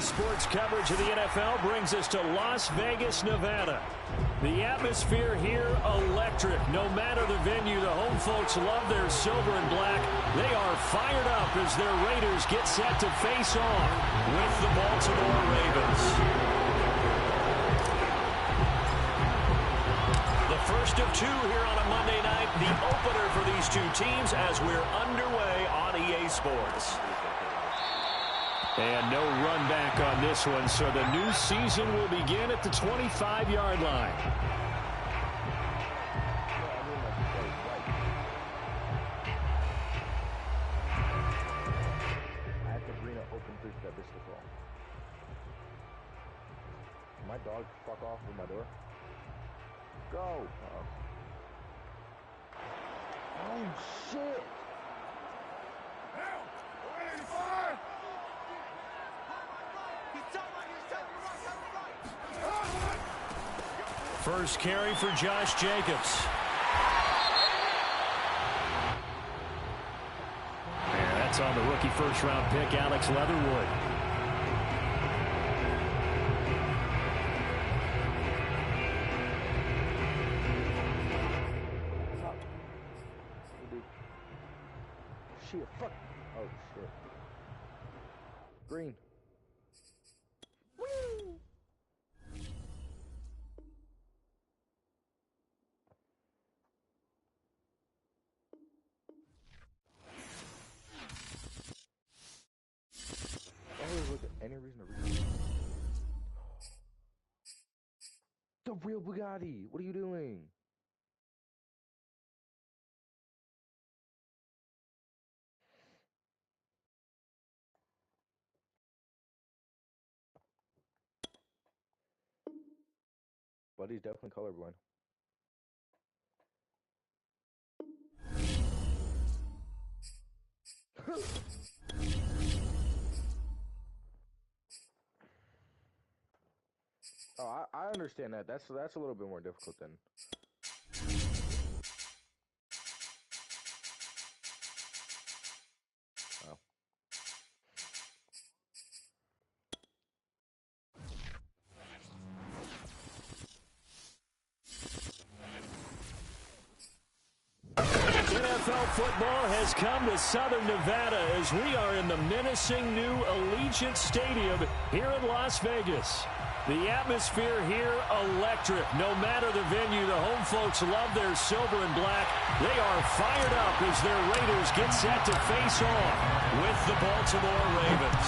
sports coverage of the NFL brings us to Las Vegas, Nevada. The atmosphere here, electric. No matter the venue, the home folks love their silver and black. They are fired up as their Raiders get set to face off with the Baltimore Ravens. The first of two here on a Monday night, the opener for these two teams as we're underway on EA Sports. And no run back on this one, so the new season will begin at the 25-yard line. I had Sabrina open through that bitch as well. Can my dog fuck off with my door? Go! Oh shit! First carry for Josh Jacobs. And that's on the rookie first-round pick, Alex Leatherwood. Shit, fuck. Oh shit. Green. Woo! Any reason to read the real Bugatti? What are you doing? Buddy's definitely colorblind. Oh, I understand that. That's a little bit more difficult than. Oh. NFL football has come to Southern Nevada as we are in the menacing new Allegiant Stadium here in Las Vegas. The atmosphere here, electric. No matter the venue, the home folks love their silver and black. They are fired up as their Raiders get set to face off with the Baltimore Ravens.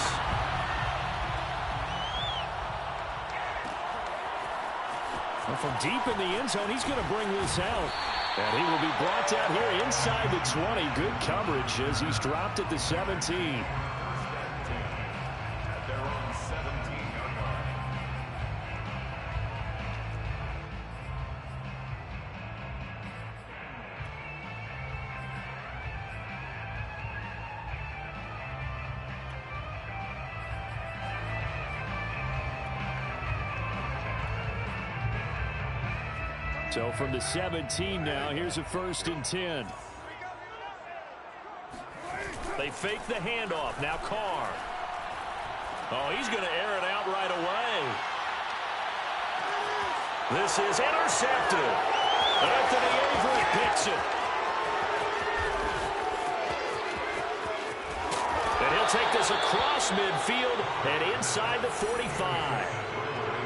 And from deep in the end zone, he's going to bring this out. And he will be brought down here inside the 20. Good coverage as he's dropped at the 17. So from the 17 now, here's a 1st and 10. They fake the handoff. Now Carr. Oh, he's going to air it out right away. This is intercepted. Anthony Avery picks it. And he'll take this across midfield and inside the 45.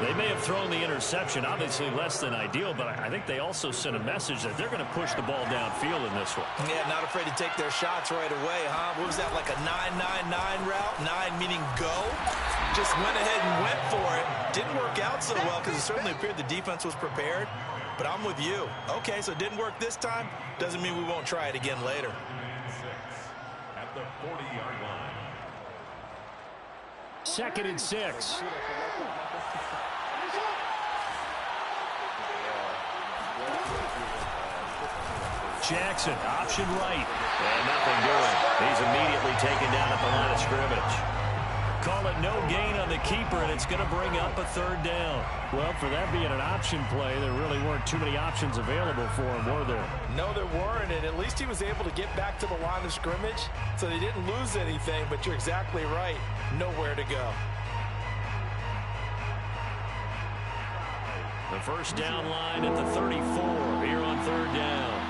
They may have thrown the interception, obviously less than ideal, but I think they also sent a message that they're going to push the ball downfield in this one. Yeah, not afraid to take their shots right away, huh? What was that, like a 9-9-9 route? 9 meaning go? Just went ahead and went for it. Didn't work out so well because it certainly appeared the defense was prepared, but I'm with you. Okay, so it didn't work this time. Doesn't mean we won't try it again later. At the 40-yard line. 2nd and 6. Jackson, option right. And nothing doing. He's immediately taken down at the line of scrimmage. Call it no gain on the keeper, and it's going to bring up a 3rd down. Well, for that being an option play, there really weren't too many options available for him, were there? No, there weren't, and at least he was able to get back to the line of scrimmage, so they didn't lose anything, but you're exactly right. Nowhere to go. The first down line at the 34 here on third down.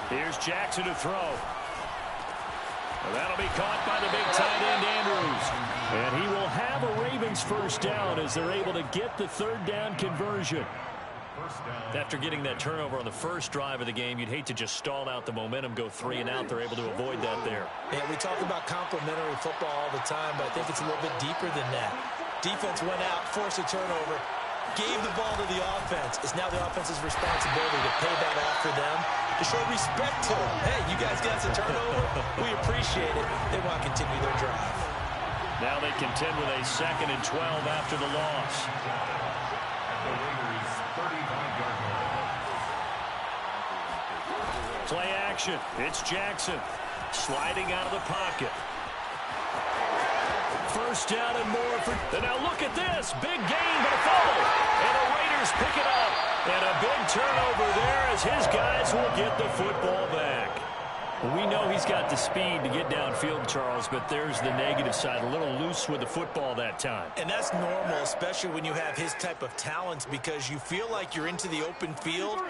Here's Jackson to throw. Well, that'll be caught by the big tight end, Andrews. And he will have a Ravens first down as they're able to get the third down conversion. After getting that turnover on the first drive of the game, you'd hate to just stall out the momentum, go 3 and out. They're able to avoid that there. Yeah, we talk about complementary football all the time, but I think it's a little bit deeper than that. Defense went out, forced a turnover, gave the ball to the offense. It's now the offense's responsibility to pay that off for them, to show respect to them. Hey, you guys got us a turnover. We appreciate it. They want to continue their drive. Now they contend with a 2nd and 12 after the loss. Play action. It's Jackson sliding out of the pocket. First down and more for... And now look at this. Big gain, but a fumble. And the Raiders pick it up. And a big turnover there as his guys will get the football back. We know he's got the speed to get downfield, Charles, but there's the negative side. A little loose with the football that time. And that's normal, especially when you have his type of talents, because you feel like you're into the open field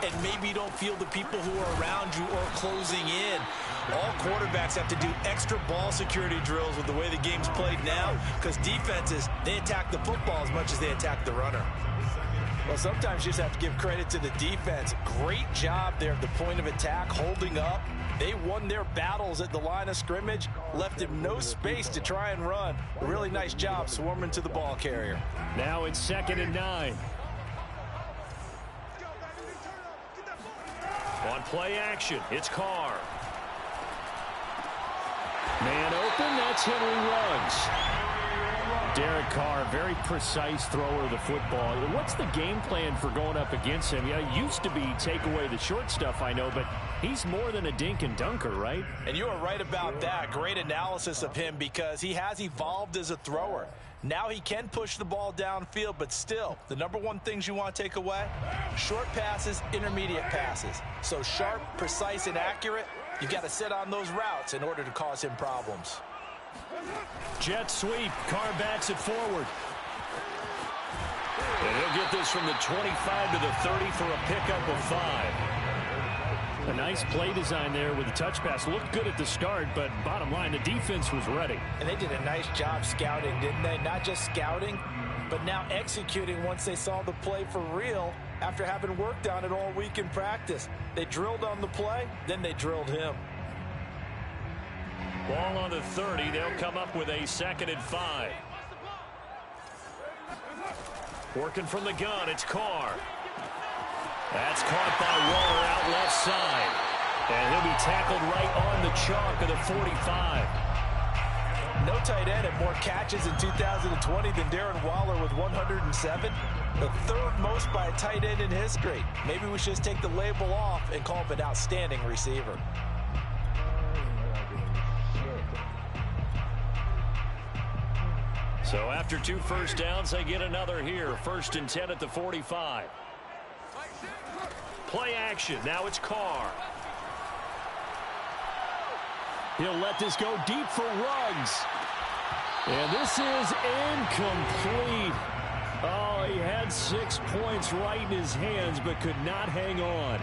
and maybe you don't feel the people who are around you or closing in. All quarterbacks have to do extra ball security drills with the way the game's played now, because defenses, they attack the football as much as they attack the runner. Well, sometimes you just have to give credit to the defense. Great job there at the point of attack, holding up. They won their battles at the line of scrimmage, left him no space to try and run. A really nice job swarming to the ball carrier. Now it's 2nd and 9. On play action, it's Carr. Man open, that's Henry Ruggs. Derek Carr, very precise thrower of the football. What's the game plan for going up against him? Yeah, it used to be take away the short stuff, I know, but he's more than a dink and dunker, right? And you are right about that. Great analysis of him, because he has evolved as a thrower. Now he can push the ball downfield, but still, the number one things you want to take away, short passes, intermediate passes. So sharp, precise, and accurate, you've got to sit on those routes in order to cause him problems. Jet sweep. Carr backs it forward. And he'll get this from the 25 to the 30 for a pickup of 5. A nice play design there with the touch pass. Looked good at the start, but bottom line, the defense was ready. And they did a nice job scouting, didn't they? Not just scouting, but now executing once they saw the play for real after having worked on it all week in practice. They drilled on the play, then they drilled him. Ball on the 30. They'll come up with a 2nd and 5. Working from the gun, it's Carr. That's caught by Waller out left side. And he'll be tackled right on the chalk of the 45. No tight end had more catches in 2020 than Darren Waller with 107. The 3rd most by a tight end in history. Maybe we should just take the label off and call him an outstanding receiver. So after 2 first downs, they get another here. 1st and 10 at the 45. Play action. Now it's Carr. He'll let this go deep for Ruggs. And this is incomplete. Oh, he had 6 points right in his hands, but could not hang on.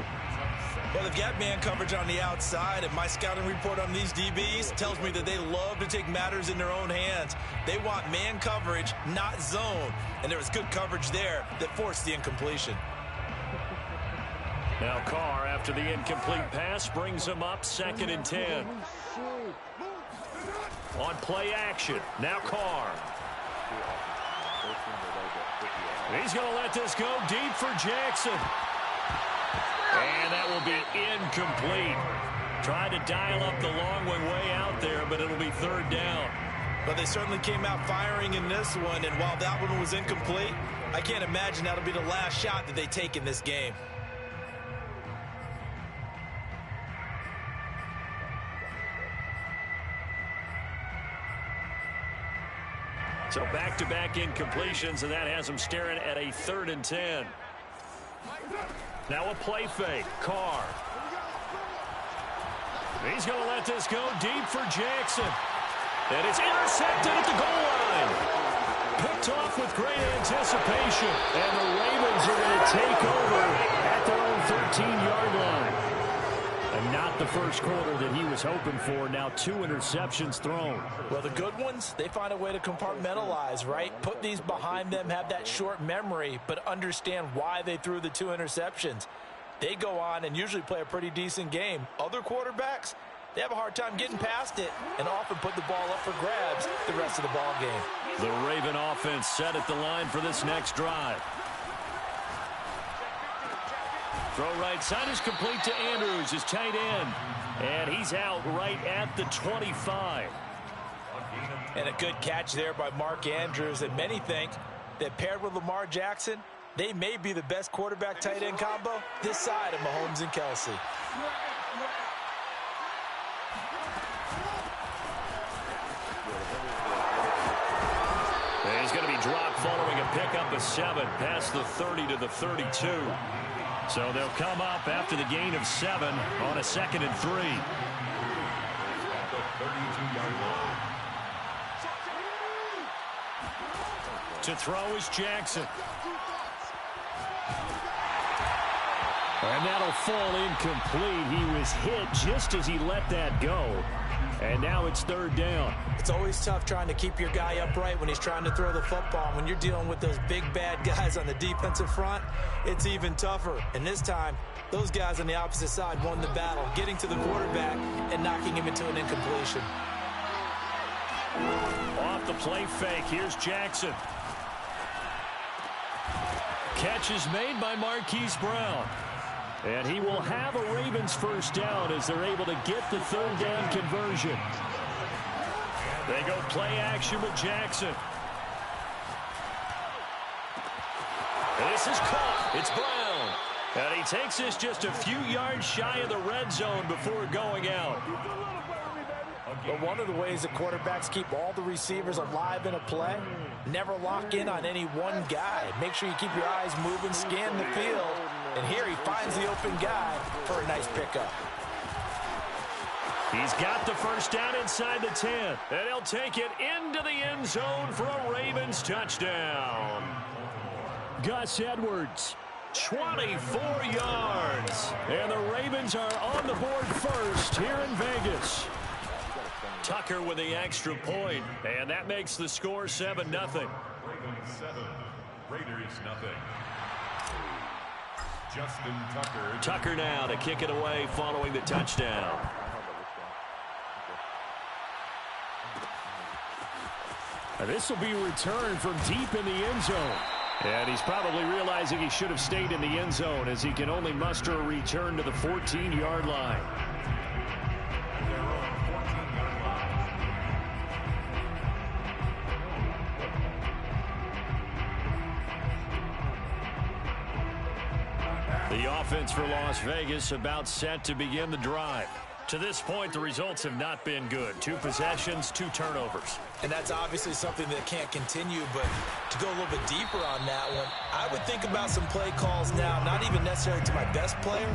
Well, they've got man coverage on the outside, and my scouting report on these DBs tells me that they love to take matters in their own hands. They want man coverage, not zone. And there was good coverage there that forced the incompletion. Now Carr, after the incomplete pass, brings him up 2nd and 10. On play action, now Carr. He's going to let this go deep for Jackson. And that will be incomplete. Tried to dial up the long one way out there, but it'll be 3rd down. But they certainly came out firing in this one, and while that one was incomplete, I can't imagine that'll be the last shot that they take in this game. So back-to-back incompletions, and that has them staring at a 3rd and 10. Now a play fake. Carr. He's going to let this go deep for Jackson. And it's intercepted at the goal line. Picked off with great anticipation. And the Ravens are going to take over at their own 13-yard line. And not the first quarter that he was hoping for. Now 2 interceptions thrown. Well, the good ones, they find a way to compartmentalize, right? Put these behind them, have that short memory, but understand why they threw the 2 interceptions. They go on and usually play a pretty decent game. Other quarterbacks, they have a hard time getting past it and often put the ball up for grabs the rest of the ball game. The Raven offense set at the line for this next drive. Throw right side is complete to Andrews, his tight end. And he's out right at the 25. And a good catch there by Mark Andrews. And many think that paired with Lamar Jackson, they may be the best quarterback-tight end combo this side of Mahomes and Kelsey. And he's going to be dropped following a pickup of 7 past the 30 to the 32. So they'll come up after the gain of 7 on a 2nd and 3. To throw is Jackson. And that'll fall incomplete. He was hit just as he let that go. And now it's 3rd down. It's always tough trying to keep your guy upright when he's trying to throw the football. When you're dealing with those big bad guys on the defensive front, it's even tougher. And this time, those guys on the opposite side won the battle, getting to the quarterback and knocking him into an incompletion. Off the play fake, here's Jackson. Catch is made by Marquise Brown. And he will have a Ravens first down as they're able to get the 3rd down conversion. They go play action with Jackson. This is caught. It's Brown. And he takes this just a few yards shy of the red zone before going out. But one of the ways that quarterbacks keep all the receivers alive in a play, never lock in on any one guy. Make sure you keep your eyes moving, scan the field. And here he finds the open guy for a nice pickup. He's got the first down inside the 10. And he'll take it into the end zone for a Ravens touchdown. Gus Edwards, 24 yards. And the Ravens are on the board first here in Vegas. Tucker with the extra point. And that makes the score 7-0. Ravens 7, Raiders nothing. Justin Tucker. Tucker now to kick it away following the touchdown. And this will be returned from deep in the end zone. And he's probably realizing he should have stayed in the end zone as he can only muster a return to the 14-yard line. The offense for Las Vegas about set to begin the drive. To this point, the results have not been good. 2 possessions, 2 turnovers. And that's obviously something that can't continue, but to go a little bit deeper on that one, I would think about some play calls now, not even necessarily to my best player,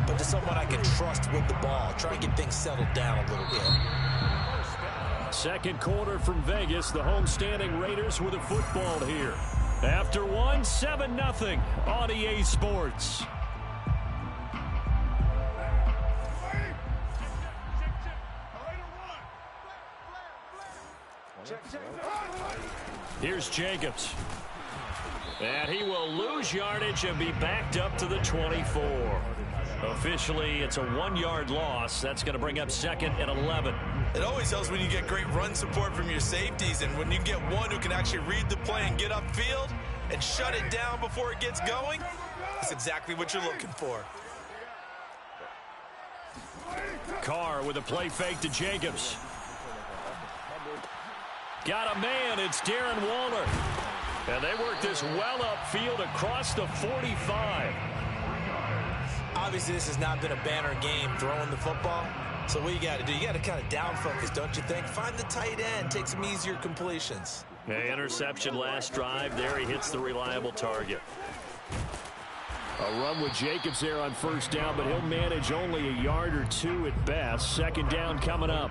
but to someone I can trust with the ball. Try and get things settled down a little bit. Second quarter from Vegas, the homestanding Raiders with a football here. After one, 7-0 on EA Sports. Here's Jacobs. And he will lose yardage and be backed up to the 24. Officially, it's a 1-yard loss. That's going to bring up 2nd and 11. It always helps when you get great run support from your safeties, and when you get one who can actually read the play and get upfield and shut it down before it gets going, that's exactly what you're looking for. Carr with a play fake to Jacobs. Got a man, it's Darren Waller. And they work this well upfield across the 45. Obviously, this has not been a banner game throwing the football. So what you got to do, you got to kind of down focus, don't you think? Find the tight end, take some easier completions. Interception last drive. There he hits the reliable target. A run with Jacobs there on first down, but he'll manage only a yard or two at best. Second down coming up.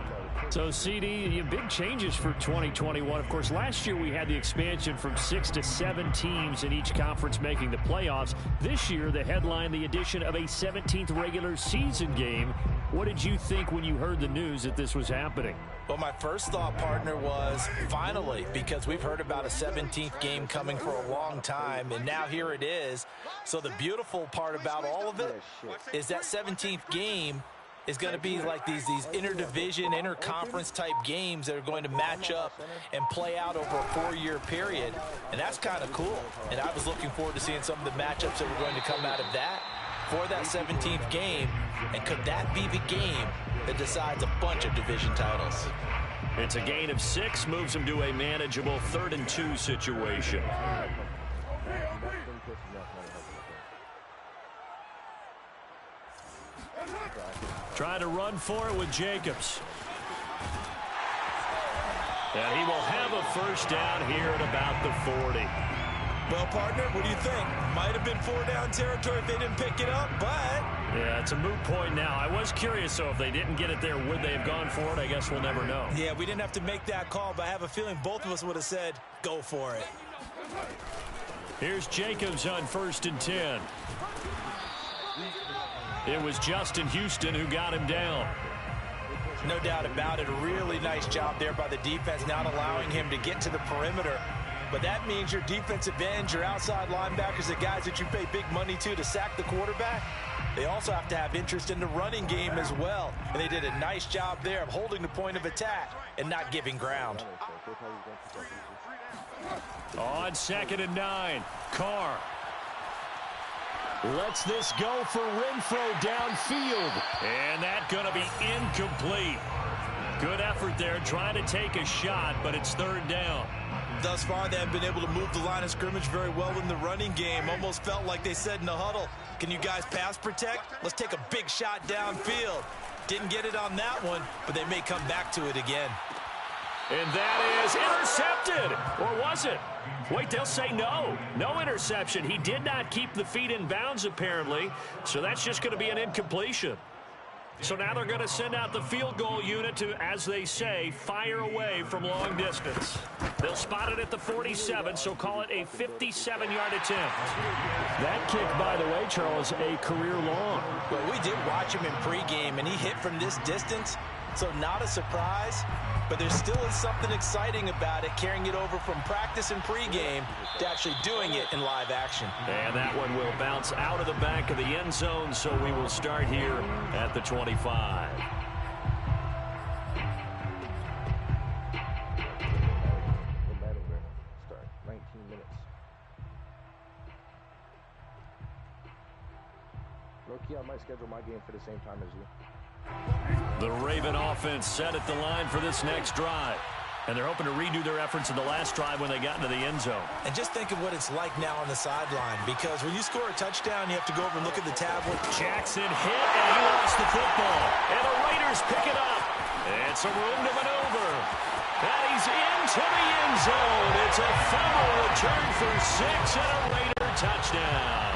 So, CD, big changes for 2021. Of course, last year we had the expansion from 6 to 7 teams in each conference making the playoffs. This year, the headline, the addition of a 17th regular season game. What did you think when you heard the news that this was happening? Well, my first thought, partner, was finally, because we've heard about a 17th game coming for a long time, and now here it is. So the beautiful part about all of it is that 17th game is going to be like these interdivision, interconference type games that are going to match up and play out over a 4-year period. And that's kind of cool. And I was looking forward to seeing some of the matchups that were going to come out of that for that 17th game. And could that be the game that decides a bunch of division titles? It's a gain of 6, moves them to a manageable 3rd and 2 situation. Trying to run for it with Jacobs. And he will have a first down here at about the 40. Well, partner, what do you think? Might have been 4-down territory if they didn't pick it up, but... Yeah, it's a moot point now. I was curious, so if they didn't get it there, would they have gone for it? I guess we'll never know. Yeah, we didn't have to make that call, but I have a feeling both of us would have said, go for it. Here's Jacobs on 1st and 10. It was Justin Houston who got him down. No doubt about it. A really nice job there by the defense, not allowing him to get to the perimeter. But that means your defensive ends, your outside linebackers, the guys that you pay big money to sack the quarterback, they also have to have interest in the running game as well. And they did a nice job there of holding the point of attack and not giving ground. On 2nd and 9, Carr lets this go for Renfro downfield. And that's going to be incomplete. Good effort there, trying to take a shot, but it's 3rd down. Thus far, they haven't been able to move the line of scrimmage very well in the running game. Almost felt like they said in the huddle, can you guys pass protect? Let's take a big shot downfield. Didn't get it on that one, but they may come back to it again. And that is intercepted. Or was it? Wait, they'll say no. No interception. He did not keep the feet in bounds, apparently. So that's just going to be an incompletion. So now they're going to send out the field goal unit to, as they say, fire away from long distance. They'll spot it at the 47, so call it a 57-yard attempt. That kick, by the way, Charles, a career long. Well, we did watch him in pregame, and he hit from this distance, so not a surprise. But there still is something exciting about it, carrying it over from practice and pregame to actually doing it in live action. And that one will bounce out of the back of the end zone, so we will start here at the 25. Start 19 minutes. Low-key, I might schedule my game for the same time as you. The Raven offense set at the line for this next drive. And they're hoping to redo their efforts in the last drive when they got into the end zone. And just think of what it's like now on the sideline, because when you score a touchdown, you have to go over and look at the tablet. Jackson hit, and he lost the football. And the Raiders pick it up. It's a room to maneuver. And he's into the end zone. It's a fumble return for 6 and a Raider touchdown.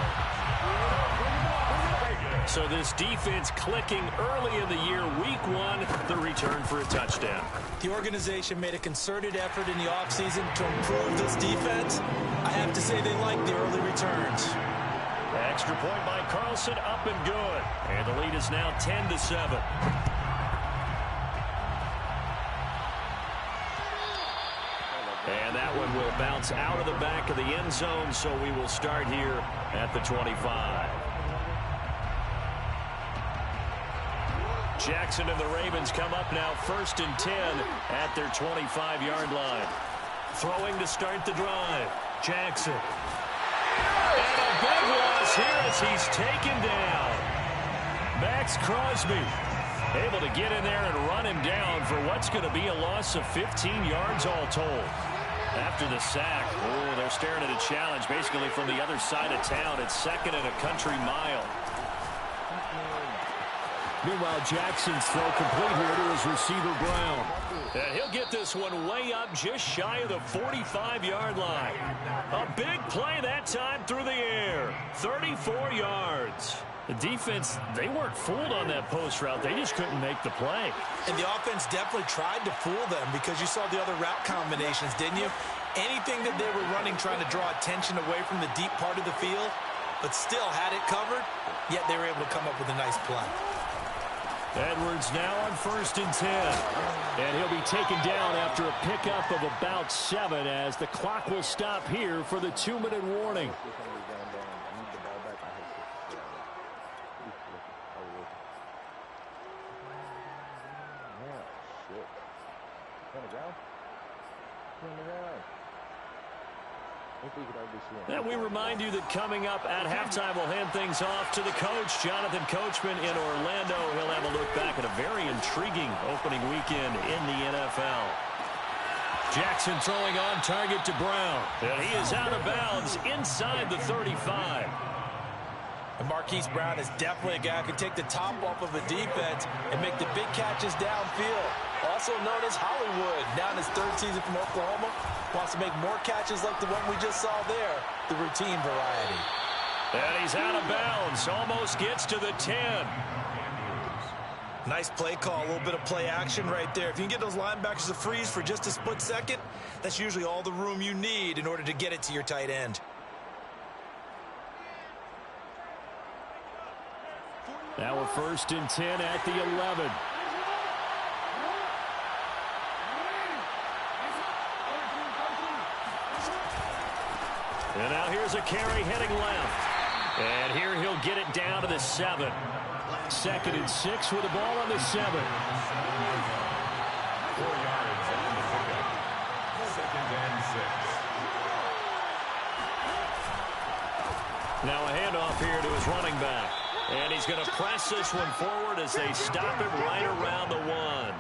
So this defense clicking early in the year, week 1, the return for a touchdown. The organization made a concerted effort in the offseason to improve this defense. I have to say they like the early returns. Extra point by Carlson, up and good. And the lead is now 10-7. And that one will bounce out of the back of the end zone, so we will start here at the 25. Jackson and the Ravens come up now 1st and 10 at their 25-yard line. Throwing to start the drive. Jackson. And a big loss here as he's taken down. Max Crosby able to get in there and run him down for what's going to be a loss of 15 yards all told. After the sack, oh, they're staring at a challenge basically from the other side of town. It's 2nd and a country mile. Meanwhile, Jackson's throw complete here to his receiver, Brown. And he'll get this one way up just shy of the 45-yard line. A big play that time through the air. 34 yards. The defense, they weren't fooled on that post route. They just couldn't make the play. And the offense definitely tried to fool them because you saw the other route combinations, didn't you? Anything that they were running trying to draw attention away from the deep part of the field, but still had it covered, yet they were able to come up with a nice play. Edwards now on 1st and 10. And he'll be taken down after a pickup of about 7 as the clock will stop here for the 2-minute warning. And we remind you that coming up at halftime, we'll hand things off to the coach, Jonathan Coachman in Orlando. He'll have a look back at a very intriguing opening weekend in the NFL. Jackson throwing on target to Brown. And he is out of bounds inside the 35. And Marquise Brown is definitely a guy who can take the top off of a defense and make the big catches downfield. Also known as Hollywood, now in his 3rd season from Oklahoma, wants to make more catches like the one we just saw there, the routine variety. And he's out of bounds, almost gets to the 10. Nice play call, a little bit of play action right there. If you can get those linebackers to freeze for just a split second, that's usually all the room you need in order to get it to your tight end. Now we're 1st and 10 at the 11. And now here's a carry heading left. And here he'll get it down to the 7. 2nd and 6 with the ball on the 7. 4 yards on the pickup. 2nd and 6. Now a handoff here to his running back. And he's going to press this one forward as they stop it right around the 1.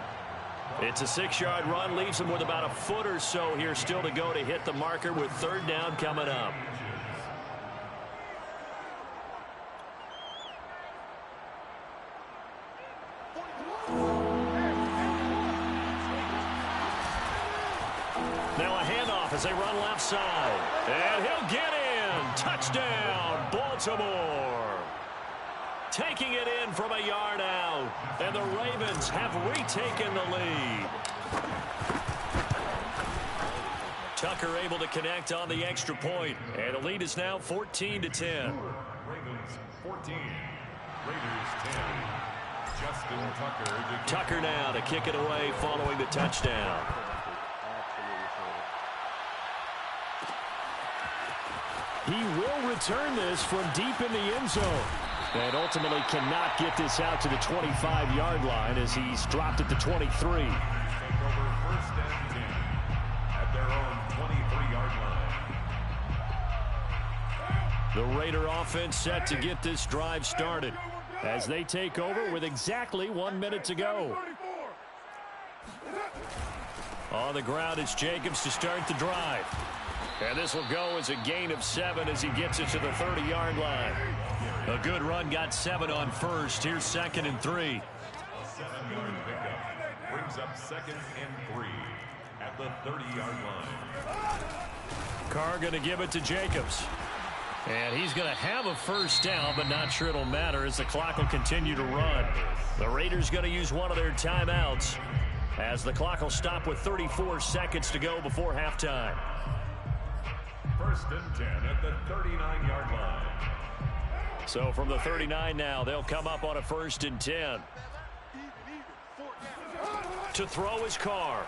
It's a 6-yard run, leaves him with about a foot or so here still to go to hit the marker with 3rd down coming up. Now a handoff as they run left side. And he'll get in. Touchdown, Baltimore. Taking it in from a yard out. And the Ravens have retaken the lead. Tucker able to connect on the extra point. And the lead is now 14-10. Ravens 14. Raiders 10. Justin Tucker. Tucker now to kick it away following the touchdown. He will return this from deep in the end zone. And ultimately cannot get this out to the 25-yard line as he's dropped it to 23. Take over 1st and 10 at their own 23-yard line. The Raider offense set to get this drive started as they take over with exactly 1 minute to go. On the ground, it's Jacobs to start the drive. And this will go as a gain of 7 as he gets it to the 30-yard line. A good run, got 7 on 1st. Here's 2nd and 3. 7-yard pickup brings up 2nd and 3 at the 30-yard line. Carr going to give it to Jacobs. And he's going to have a 1st down, but not sure it'll matter as the clock will continue to run. The Raiders going to use one of their timeouts as the clock will stop with 34 seconds to go before halftime. 1st and 10 at the 39-yard line. So from the 39 now, they'll come up on a 1st and 10. To throw his Carr.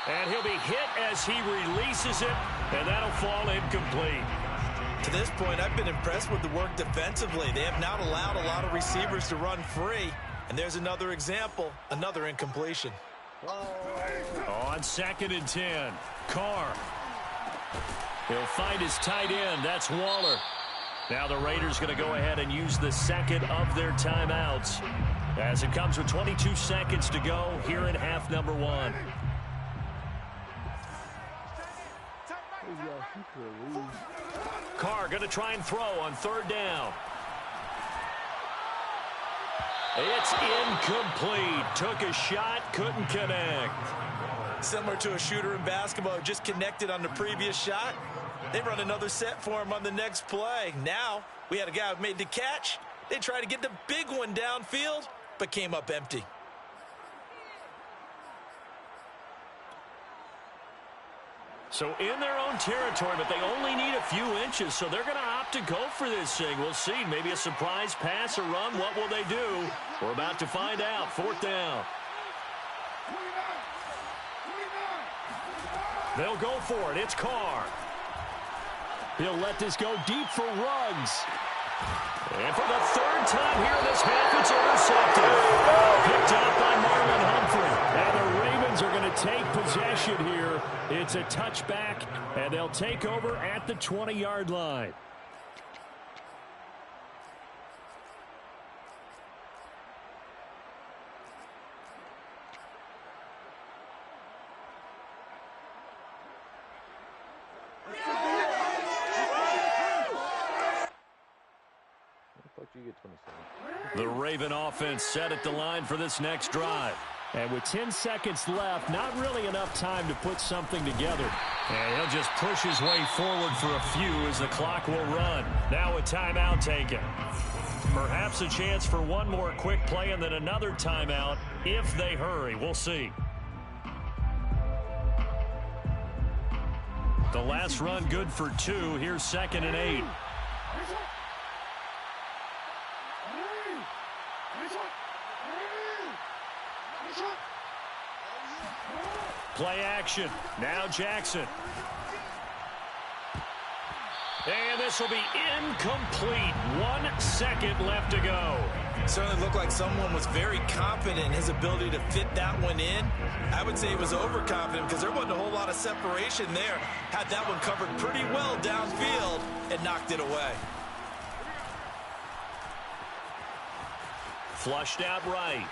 And he'll be hit as he releases it, and that'll fall incomplete. To this point, I've been impressed with the work defensively. They have not allowed a lot of receivers to run free. And there's another example, another incompletion. On 2nd and 10, Carr. He'll find his tight end. That's Waller. Now the Raiders going to go ahead and use the 2nd of their timeouts as it comes with 22 seconds to go here in half number 1. Carr going to try and throw on 3rd down. It's incomplete. Took a shot, couldn't connect. Similar to a shooter in basketball who just connected on the previous shot. They run another set for him on the next play. Now, we had a guy who made the catch. They tried to get the big one downfield, but came up empty. So in their own territory, but they only need a few inches, so they're going to opt to go for this thing. We'll see. Maybe a surprise pass or run. What will they do? We're about to find out. 4th down. They'll go for it. It's Carr. He'll let this go deep for Ruggs. And for the 3rd time here in this half, it's intercepted. Picked up by Marlon Humphrey. And the Ravens are going to take possession here. It's a touchback, and they'll take over at the 20-yard line. The Raven offense set at the line for this next drive. And with 10 seconds left, not really enough time to put something together. And he'll just push his way forward for a few as the clock will run. Now a timeout taken. Perhaps a chance for one more quick play and then another timeout if they hurry. We'll see. The last run good for 2. Here's 2nd and 8. Play action. Now Jackson. And this will be incomplete. 1 second left to go. Certainly looked like someone was very confident in his ability to fit that one in. I would say he was overconfident because there wasn't a whole lot of separation there. Had that one covered pretty well downfield and knocked it away. Flushed out right.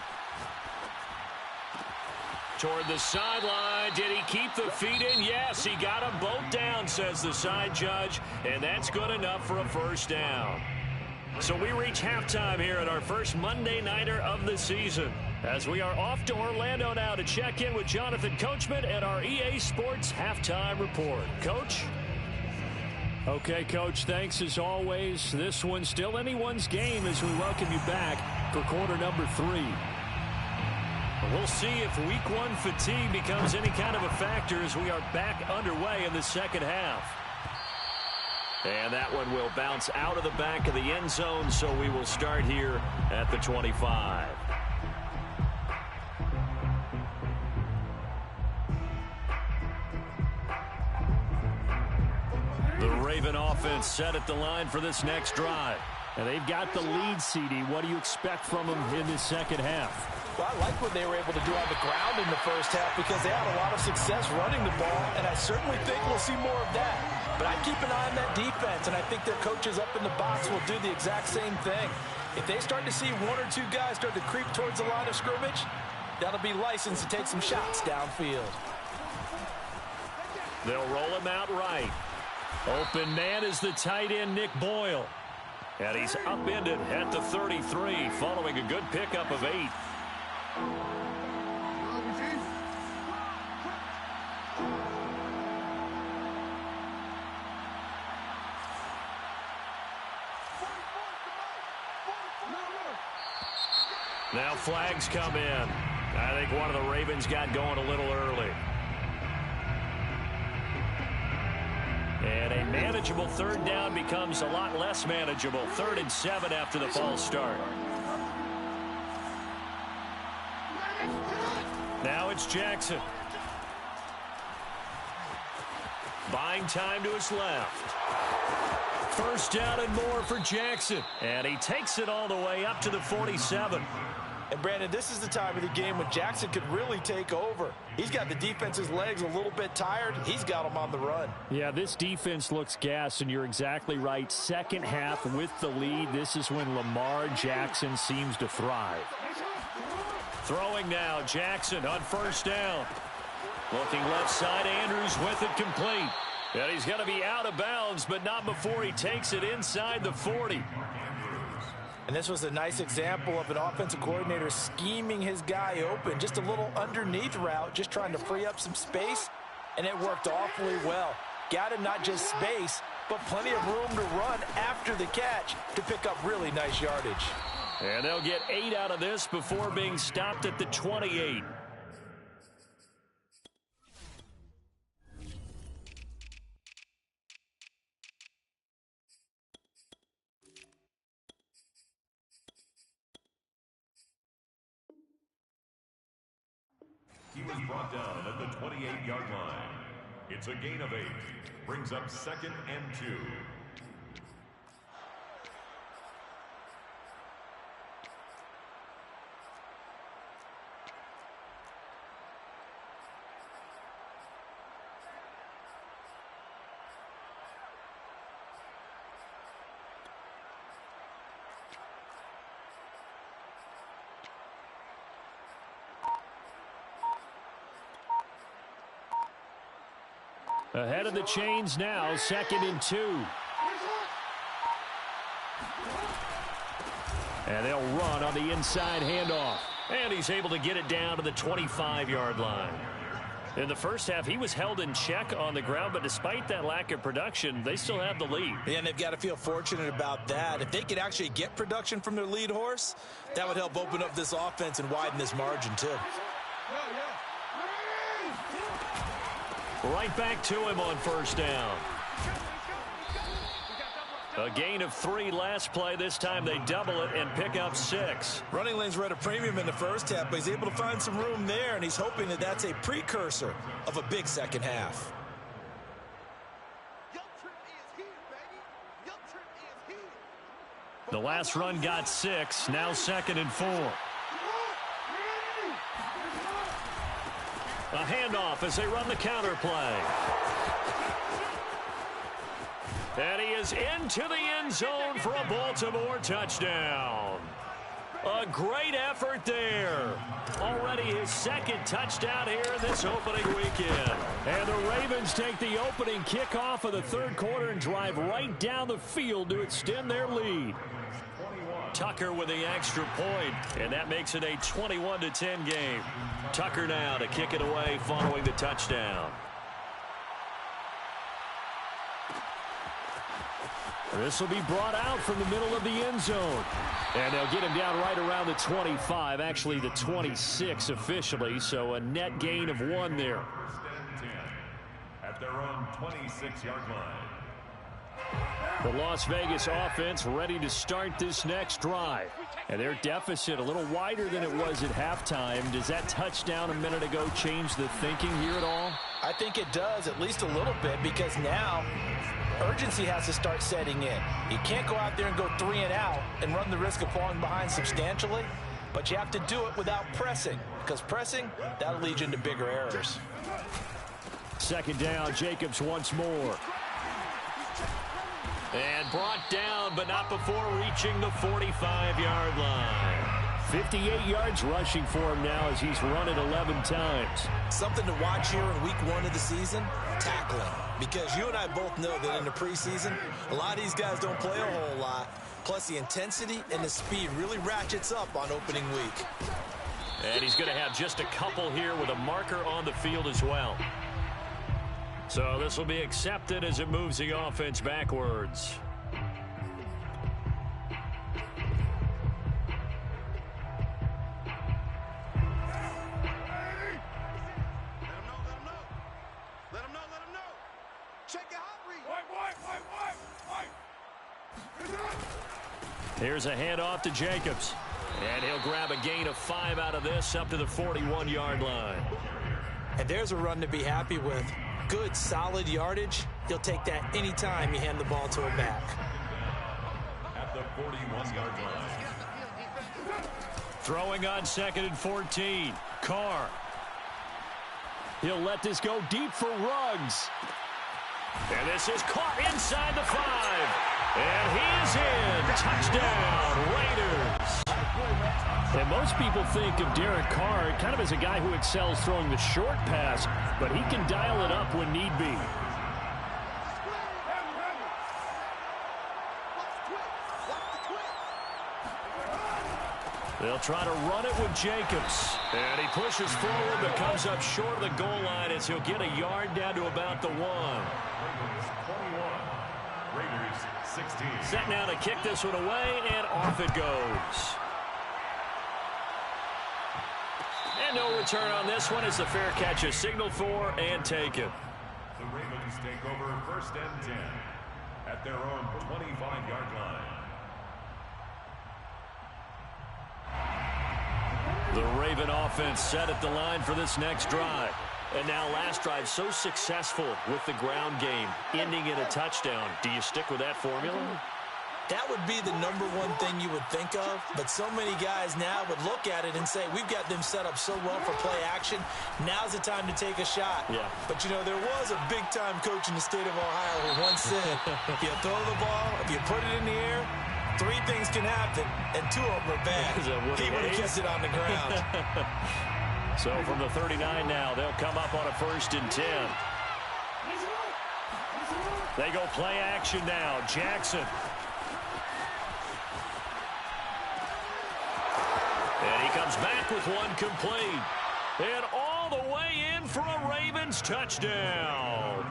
Toward the sideline. Did he keep the feet in? Yes, he got them both down, says the side judge. And that's good enough for a 1st down. So we reach halftime here at our first Monday Nighter of the season. As we are off to Orlando now to check in with Jonathan Coachman and our EA Sports Halftime Report. Coach? Okay, Coach, thanks as always. This one's still anyone's game as we welcome you back for quarter number 3. We'll see if week 1 fatigue becomes any kind of a factor as we are back underway in the second half. And that one will bounce out of the back of the end zone, so we will start here at the 25. The Raven offense set at the line for this next drive. And they've got the lead, CD. What do you expect from them in this second half? Well, I like what they were able to do on the ground in the first half because they had a lot of success running the ball, and I certainly think we'll see more of that. But I keep an eye on that defense, and I think their coaches up in the box will do the exact same thing. If they start to see 1 or 2 guys start to creep towards the line of scrimmage, that'll be licensed to take some shots downfield. They'll roll him out right. Open man is the tight end, Nick Boyle. And he's upended at the 33 following a good pickup of 8. Now flags come in. I think one of the Ravens got going a little early. And a manageable 3rd down becomes a lot less manageable. 3rd and 7 after the false start. Now it's Jackson. Buying time to his left. 1st down and more for Jackson. And he takes it all the way up to the 47. And, Brandon, this is the time of the game when Jackson could really take over. He's got the defense's legs a little bit tired. He's got them on the run. Yeah, this defense looks gassed, and you're exactly right. Second half with the lead, this is when Lamar Jackson seems to thrive. Throwing now, Jackson on 1st down. Looking left side, Andrews with it complete. And he's going to be out of bounds, but not before he takes it inside the 40. And this was a nice example of an offensive coordinator scheming his guy open. Just a little underneath route, just trying to free up some space, and it worked awfully well. Got him not just space, but plenty of room to run after the catch to pick up really nice yardage. And they'll get 8 out of this before being stopped at the 28. He was brought down at the 28-yard line. It's a gain of 8. Brings up 2nd and 2. Ahead of the chains now, 2nd and 2. And they'll run on the inside handoff. And he's able to get it down to the 25-yard line. In the first half, he was held in check on the ground, but despite that lack of production, they still have the lead. Yeah, and they've got to feel fortunate about that. If they could actually get production from their lead horse, that would help open up this offense and widen this margin, too. Right back to him on first down. A gain of 3 last play. This time they double it and pick up 6. Running lanes were at a premium in the first half, but he's able to find some room there, and he's hoping that that's a precursor of a big second half. The last run got 6. Now 2nd and 4. A handoff as they run the counter play. And he is into the end zone for a Baltimore touchdown. A great effort there. Already his 2nd touchdown here this opening weekend. And the Ravens take the opening kickoff of the 3rd quarter and drive right down the field to extend their lead. Tucker with the extra point, and that makes it a 21-10 game. Tucker now to kick it away following the touchdown. This will be brought out from the middle of the end zone. And they'll get him down right around the 25, actually the 26 officially, so a net gain of 1 there. At their own 26-yard line. The Las Vegas offense ready to start this next drive. And their deficit a little wider than it was at halftime. Does that touchdown a minute ago change the thinking here at all? I think it does, at least a little bit, because now urgency has to start setting in. You can't go out there and go 3 and out and run the risk of falling behind substantially, but you have to do it without pressing, because pressing, that'll lead you into bigger errors. 2nd down, Jacobs once more. And brought down, but not before reaching the 45-yard line. 58 yards rushing for him now as he's run it 11 times. Something to watch here in week 1 of the season, tackling. Because you and I both know that in the preseason, a lot of these guys don't play a whole lot. Plus the intensity and the speed really ratchets up on opening week. And he's going to have just a couple here with a marker on the field as well. So this will be accepted as it moves the offense backwards. Here's a handoff to Jacobs. And he'll grab a gain of 5 out of this up to the 41-yard line. And there's a run to be happy with. Good, solid yardage. He'll take that anytime you hand the ball to him back. At the 41-yard line. Throwing on 2nd and 14. Carr. He'll let this go deep for Ruggs. And this is caught inside the 5. And he is in. Touchdown, Raiders. And most people think of Derek Carr kind of as a guy who excels throwing the short pass, but he can dial it up when need be. They'll try to run it with Jacobs. And he pushes forward but comes up short of the goal line as he'll get a yard down to about the 1. Ravens 21, Raiders 16. Set now to kick this one away, and off it goes. And no return on this one as the fair catch is signaled for and taken. The Ravens take over 1st and 10 at their own 25-yard line. The Raven offense set at the line for this next drive. And now last drive so successful with the ground game, ending in a touchdown. Do you stick with that formula? That would be the number one thing you would think of, but so many guys now would look at it and say, we've got them set up so well for play action. Now's the time to take a shot. Yeah. But, you know, there was a big-time coach in the state of Ohio who once said, if you throw the ball, if you put it in the air, 3 things can happen, and 2 of them are bad. He would have kept it on the ground. So from the 39 now, they'll come up on a 1st and 10. They go play action now. Jackson. And he comes back with one complete. And all the way in for a Ravens touchdown.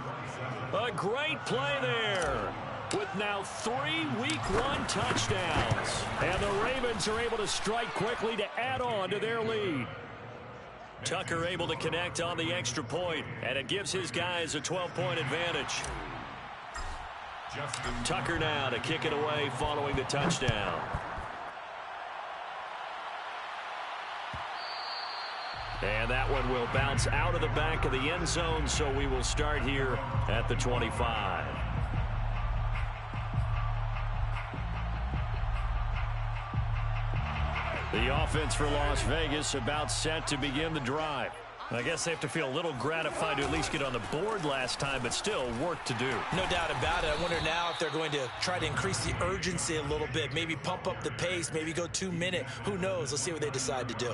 A great play there. With now 3 Week 1 touchdowns. And the Ravens are able to strike quickly to add on to their lead. Tucker able to connect on the extra point, and it gives his guys a 12-point advantage. Tucker now to kick it away following the touchdown. And that one will bounce out of the back of the end zone, so we will start here at the 25. The offense for Las Vegas about set to begin the drive. I guess they have to feel a little gratified to at least get on the board last time, but still work to do. No doubt about it. I wonder now if they're going to try to increase the urgency a little bit, maybe pump up the pace, maybe go 2-minute. Who knows? Let's see what they decide to do.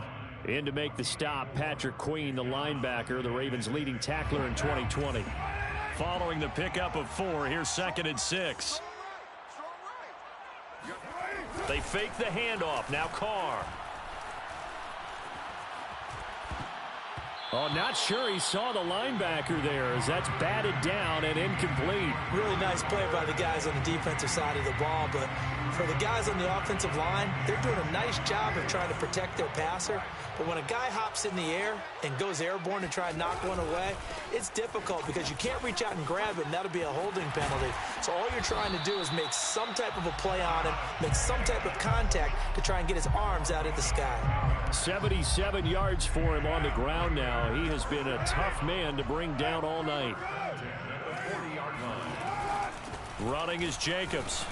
In to make the stop, Patrick Queen, the linebacker, the Ravens' leading tackler in 2020. Following the pickup of 4, here's 2nd and 6. They fake the handoff. Now Carr. Oh, not sure he saw the linebacker there as that's batted down and incomplete. Really nice play by the guys on the defensive side of the ball, but for the guys on the offensive line, they're doing a nice job of trying to protect their passer. But when a guy hops in the air and goes airborne to try and knock one away, it's difficult because you can't reach out and grab him. That'll be a holding penalty. So all you're trying to do is make some type of a play on him, make some type of contact to try and get his arms out of the sky. 77 yards for him on the ground now. He has been a tough man to bring down all night. Running is Jacobs.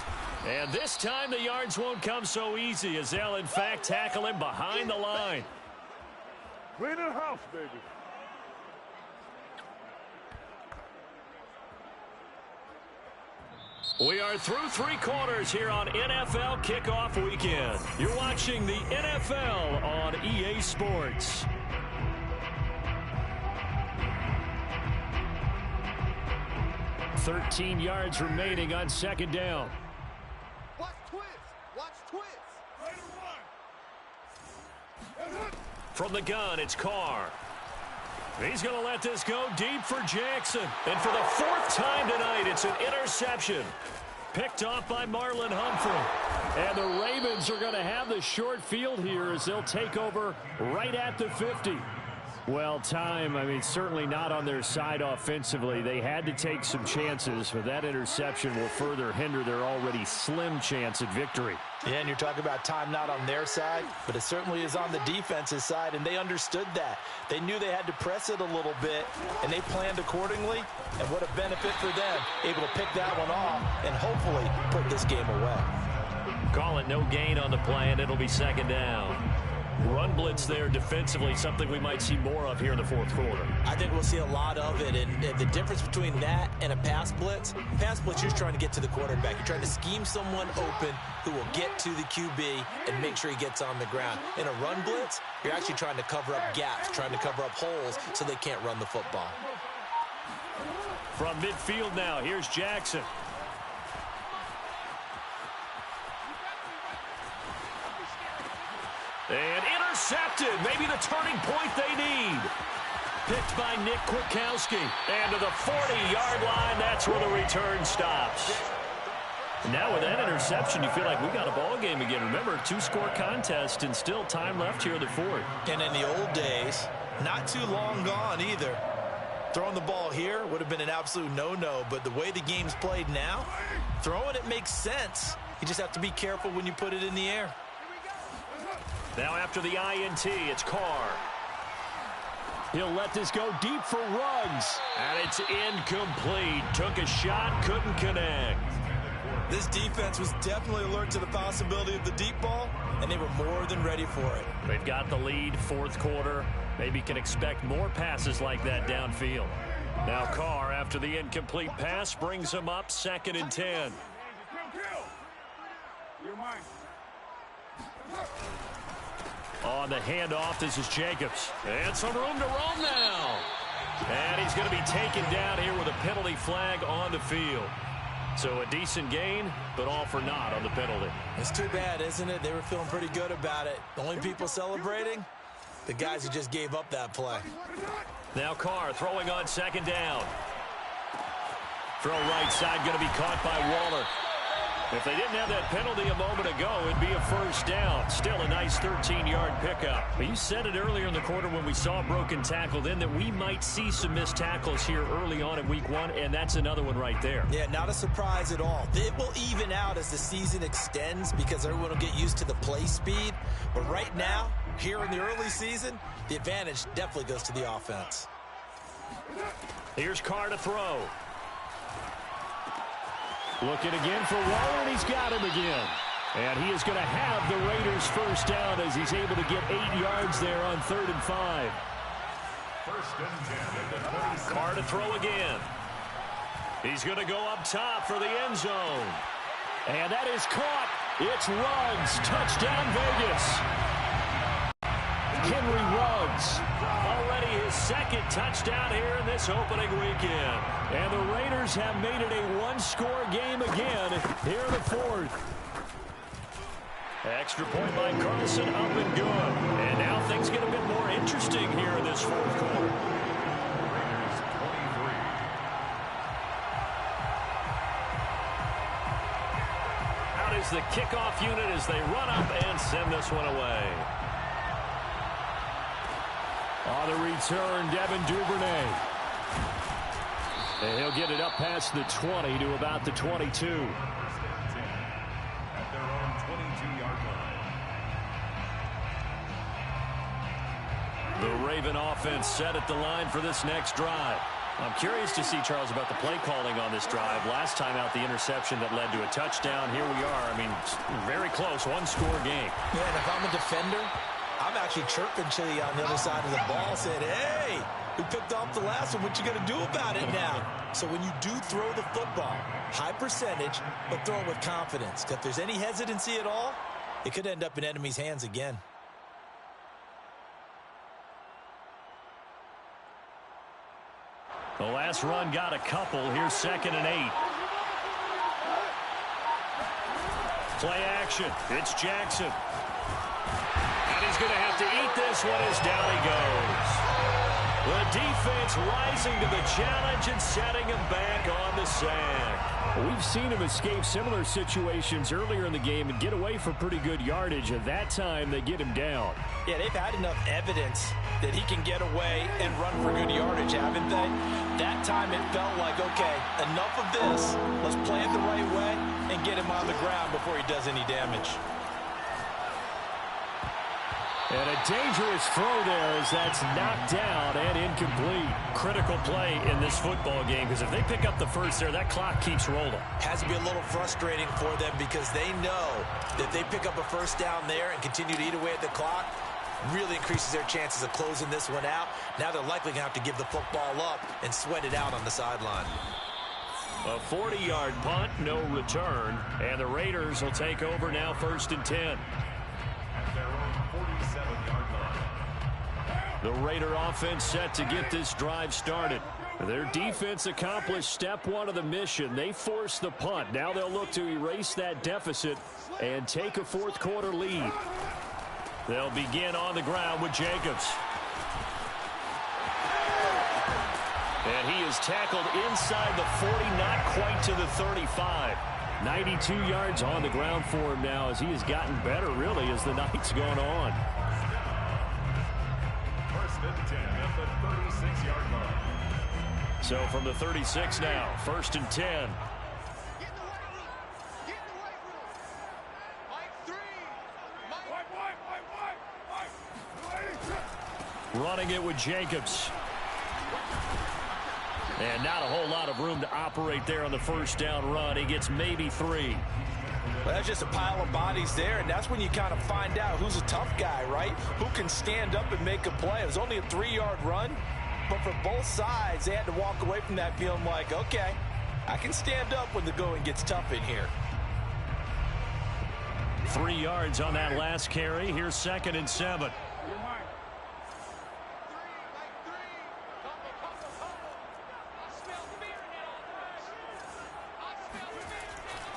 And this time the yards won't come so easy as they'll in fact tackle him behind the line. Clean the house, baby. We are through 3 quarters here on NFL Kickoff Weekend. You're watching the NFL on EA Sports. $13 yards remaining on 2nd down. Watch twist. Watch twist. From the gun, it's Carr. He's going to let this go deep for Jackson. And for the 4th time tonight, it's an interception. Picked off by Marlon Humphrey. And the Ravens are going to have the short field here as they'll take over right at the 50. Well, time, I mean, certainly not on their side offensively. They had to take some chances, but that interception will further hinder their already slim chance at victory. Yeah, and you're talking about time not on their side, but it certainly is on the defense's side, and they understood that. They knew they had to press it a little bit, and they planned accordingly, and what a benefit for them, able to pick that one off and hopefully put this game away. Call it no gain on the play, and it'll be 2nd down. Run blitz there defensively, something we might see more of here in the 4th quarter. I think we'll see a lot of it, and the difference between that and a pass blitz, you're trying to get to the quarterback. You're trying to scheme someone open who will get to the QB and make sure he gets on the ground. In a run blitz, you're actually trying to cover up gaps, trying to cover up holes so they can't run the football. From midfield now, here's Jackson. intercepted. Maybe the turning point they need. Picked by Nick Kwiatkowski. And to the 40-yard line, that's where the return stops. And now with that interception, you feel like we got a ball game again. Remember, 2-score contest and still time left here in the fourth. And in the old days, not too long gone either. Throwing the ball here would have been an absolute no-no, but the way the game's played now, throwing it makes sense. You just have to be careful when you put it in the air. Now after the INT, it's Carr. He'll let this go deep for Ruggs. And it's incomplete. Took a shot, couldn't connect. This defense was definitely alert to the possibility of the deep ball, and they were more than ready for it. They've got the lead, fourth quarter. Maybe can expect more passes like that downfield. Now Carr, after the incomplete pass, brings him up 2nd and 10. On the handoff, this is Jacobs. And some room to roam now. And he's going to be taken down here with a penalty flag on the field. So a decent gain, but all for naught on the penalty. It's too bad, isn't it? They were feeling pretty good about it. The only people celebrating, the guys who just gave up that play. Now Carr throwing on 2nd down. Throw right side going to be caught by Waller. If they didn't have that penalty a moment ago, it'd be a first down. Still a nice 13-yard pickup. But you said it earlier in the quarter when we saw a broken tackle then that we might see some missed tackles here early on in week 1, and that's another one right there. Yeah, not a surprise at all. It will even out as the season extends because everyone will get used to the play speed. But right now, here in the early season, the advantage definitely goes to the offense. Here's Carr to throw. Looking again for Waller, and he's got him again. And he is going to have the Raiders first down as he's able to get 8 yards there on 3rd and 5. First and 10 at the 27. Carr to throw again. He's going to go up top for the end zone. And that is caught. It's Ruggs. Touchdown, Vegas. Henry Ruggs. Already his 2nd touchdown here in this opening weekend. And the Raiders have made it a 1-score game again here in the 4th. Extra point by Carlson, up and good. And now things get a bit more interesting here in this 4th quarter. Raiders 23. Out is the kickoff unit as they run up and send this one away. On the return, Devin Duvernay. And he'll get it up past the 20 to about the 22. At their own 22-yard line. The Raven offense set at the line for this next drive. I'm curious to see, Charles, about the play calling on this drive. Last time out, the interception that led to a touchdown. Here we are. I mean, very close, 1-score game. Yeah, and if I'm a defender, I'm actually chirping Chili on the other side of the ball, saying, hey, we picked off the last one. What you going to do about it now? So when you do throw the football, high percentage, but throw it with confidence. If there's any hesitancy at all, it could end up in enemy's hands again. The last run got a couple. Here's 2nd and 8. Play action. It's Jackson. And he's going to have to eat this one as down he goes. The defense rising to the challenge and setting him back on the sack. We've seen him escape similar situations earlier in the game and get away for pretty good yardage. At that time, they get him down. Yeah, they've had enough evidence that he can get away and run for good yardage, haven't they? That time it felt like, okay, enough of this. Let's play it the right way and get him on the ground before he does any damage. And a dangerous throw there as that's knocked down and incomplete. Critical play in this football game because if they pick up the first there, that clock keeps rolling. Has to be a little frustrating for them because they know that if they pick up a first down there and continue to eat away at the clock, really increases their chances of closing this one out. Now they're likely going to have to give the football up and sweat it out on the sideline. A 40-yard punt, no return. And the Raiders will take over now 1st and 10. The Raider offense set to get this drive started. Their defense accomplished step 1 of the mission. They forced the punt. Now they'll look to erase that deficit and take a 4th quarter lead. They'll begin on the ground with Jacobs. And he is tackled inside the 40, not quite to the 35. 92 yards on the ground for him now as he has gotten better, really, as the night's gone on. First and 10 at the 36-yard line. So from the 36 now, 1st and 10. Running it with Jacobs. And not a whole lot of room to operate there on the first down run. He gets maybe 3. Well, that's just a pile of bodies there, and that's when you kind of find out who's a tough guy, right? Who can stand up and make a play. It was only a 3-yard run, but for both sides, they had to walk away from that feeling like, okay, I can stand up when the going gets tough in here. 3 yards on that last carry. Here's 2nd and 7.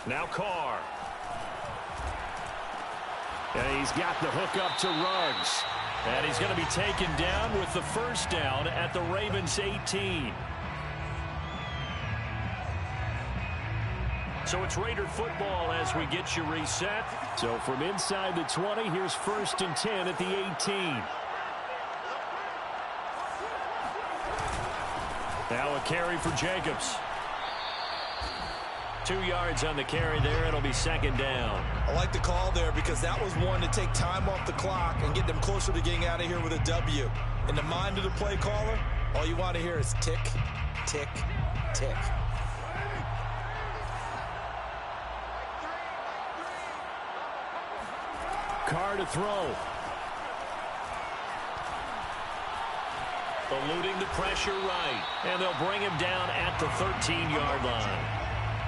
Now Carr. And he's got the hook up to Ruggs. And he's going to be taken down with the first down at the Ravens 18. So it's Raider football as we get you reset. So from inside the 20, here's 1st and 10 at the 18. Now a carry for Jacobs. 2 yards on the carry there. It'll be 2nd down. I like the call there because that was one to take time off the clock and get them closer to getting out of here with a W. In the mind of the play caller, all you want to hear is tick, tick, tick. Carr to throw. Eluding the pressure right. And they'll bring him down at the 13-yard line.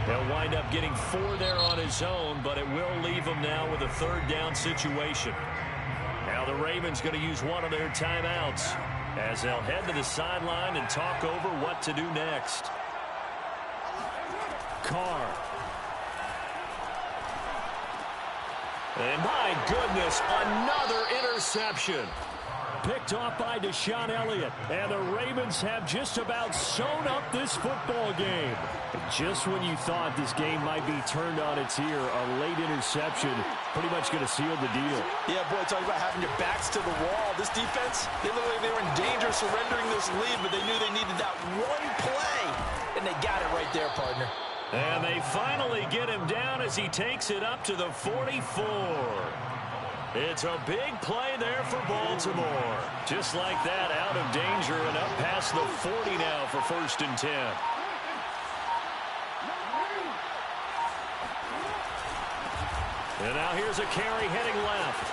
He'll wind up getting 4 there on his own, but it will leave him now with a 3rd down situation. Now the Ravens going to use one of their timeouts as they'll head to the sideline and talk over what to do next. Carr. And my goodness, another interception. Picked off by Deshaun Elliott. And the Ravens have just about sewn up this football game. Just when you thought this game might be turned on its ear, a late interception pretty much going to seal the deal. Yeah, boy, talking about having your backs to the wall. This defense, they looked like they were in danger of surrendering this lead, but they knew they needed that one play. And they got it right there, partner. And they finally get him down as he takes it up to the 44. It's a big play there for Baltimore. Just like that, out of danger and up past the 40 now for 1st and 10. And now here's a carry heading left.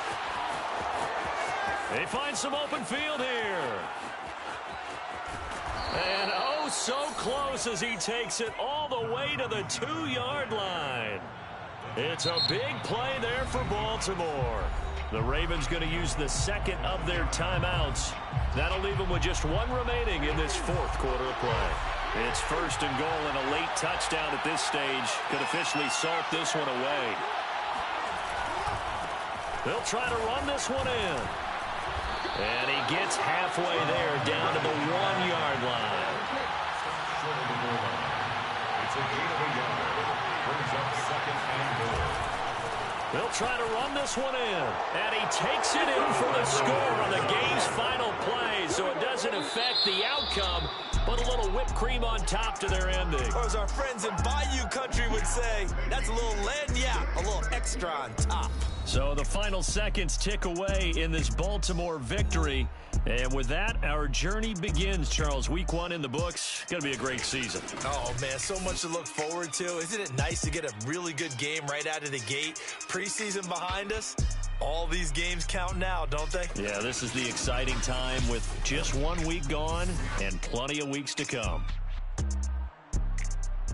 They find some open field here. And oh, so close as he takes it all the way to the 2-yard line. It's a big play there for Baltimore. The Ravens going to use the 2nd of their timeouts. That'll leave them with just 1 remaining in this 4th quarter of play. It's 1st and goal, and a late touchdown at this stage could officially salt this one away. They'll try to run this one in. And he gets halfway there down to the 1-yard line. It's a gain of a yard. Brings up 2nd and goal. They'll try to run this one in. And he takes it in for the score on the game's final play, so it doesn't affect the outcome, but a little whipped cream on top to their ending. Or as our friends in Bayou Country would say, that's a little lagniappe, a little extra on top. So the final seconds tick away in this Baltimore victory. And with that, our journey begins, Charles. Week 1 in the books. Going to be a great season. Oh, man, so much to look forward to. Isn't it nice to get a really good game right out of the gate? Preseason behind us. All these games count now, don't they? Yeah, this is the exciting time with just 1 week gone and plenty of weeks to come.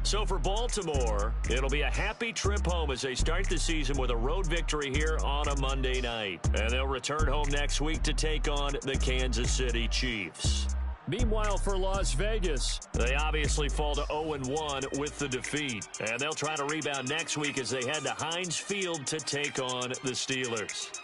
So for Baltimore, it'll be a happy trip home as they start the season with a road victory here on a Monday night. And they'll return home next week to take on the Kansas City Chiefs. Meanwhile, for Las Vegas, they obviously fall to 0-1 with the defeat. And they'll try to rebound next week as they head to Heinz Field to take on the Steelers.